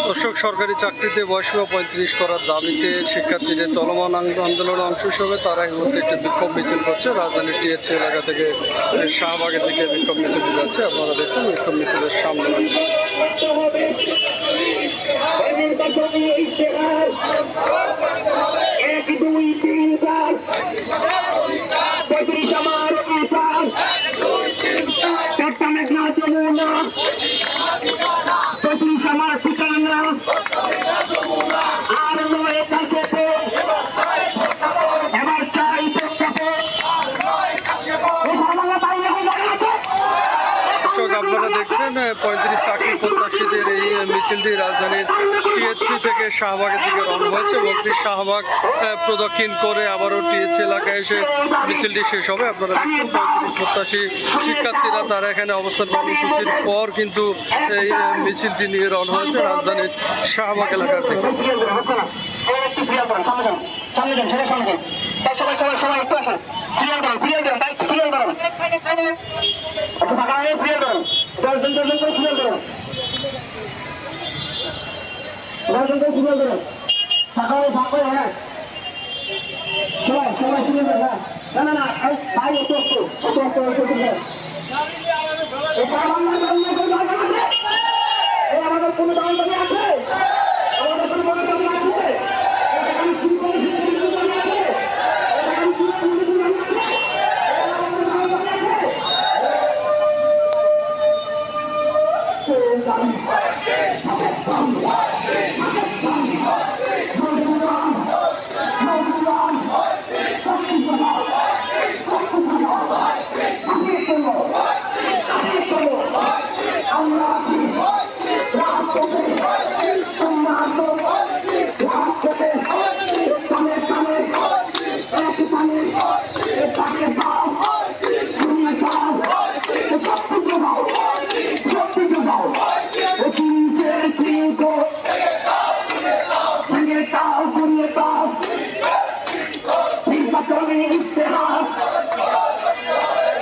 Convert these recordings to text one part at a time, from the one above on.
দর্শক, সরকারি চাকরিতে বয়সসীমা 35 করার দাবিতে শিক্ষার্থীদের চলমান আন্দোলনে অংশ হিসেবে তারা এই মুহূর্তে একটি বিক্ষোভ মিছিল করছে। রাজধানীর টিএসসি এলাকা থেকে শাহবাগের দিকে বিক্ষোভ মিছিলটি যাচ্ছে। আপনারা দেখছেন বিক্ষোভ মিছিলের সামনে। আপনারা দেখছেন 35 চাকরি প্রত্যাশীদের এই মিছিলটি রাজধানীর টিএসসি থেকে শাহবাগের দিকে রওনা হয়েছে এবং শাহবাগ প্রদক্ষিণ করে আবারও টিএসসি এলাকায় এসে মিছিলটি শেষ হবে। আপনারা দেখছেন 35 প্রত্যাশী শিক্ষার্থীরা তারা এখানে অবস্থান কর্মসূচির পর কিন্তু এই মিছিলটি নিয়ে রওনা হয়েছে রাজধানীর শাহবাগ এলাকার দিকে। আমাদের কোনো দাবি আছে? আমাদের কোনো দাবি আছে?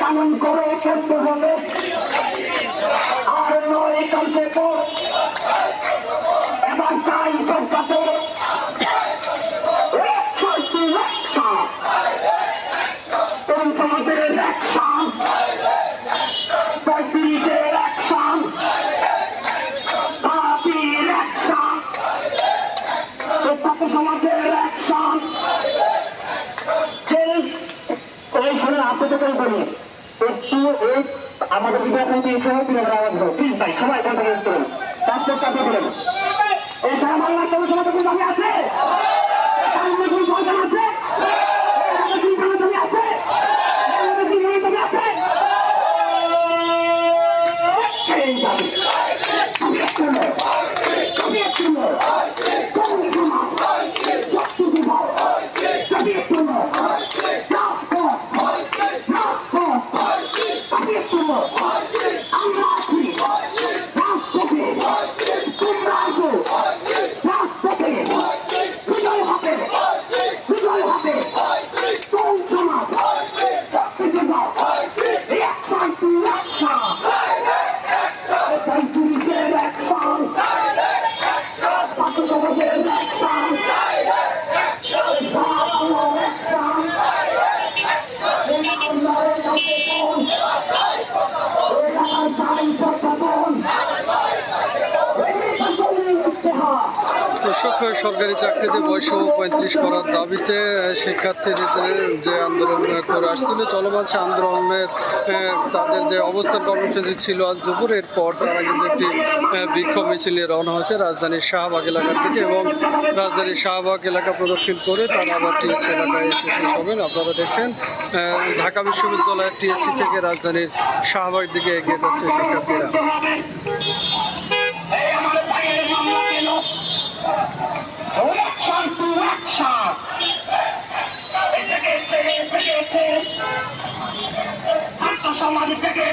পালন করে করতে হবে। আর নয় কালকে তো এবার চাই সরকারকে তরুণ সমাজের অ্যাকশন, 35-এর অ্যাকশন, পার্টির অ্যাকশন, ছাত্র সমাজের অ্যাকশন। এই শুনে আপনাদের বলি একটু এই আমাদের বিভাজন দিয়েছে প্লিজ ভাই সবাই কন্ট্রোল করুন। তারপর আপনি বলেন এই সারা বাংলার কোনো সমাজে কোনো দাবি আছে? সরকারি চাকরিতে বয়সসীমা 35 করার দাবিতে শিক্ষার্থীদের যে আন্দোলন করে আসছিল, চলমান সে আন্দোলনের তাদের যে অবস্থান কর্মসূচি ছিল আজ দুপুর, এরপর তারা কিন্তু একটি বিক্ষোভ মিছিল নিয়ে রওনা হয়েছে রাজধানীর শাহবাগ এলাকার থেকে এবং রাজধানীর শাহবাগ এলাকা প্রদক্ষিণ করে তারা আবার টিএসসি এলাকায় এসে শেষ হবেন। আপনারা দেখছেন ঢাকা বিশ্ববিদ্যালয়ের টিএসসি থেকে রাজধানীর শাহবাগের দিকে এগিয়ে যাচ্ছে শিক্ষার্থীরা। সমাজ থেকে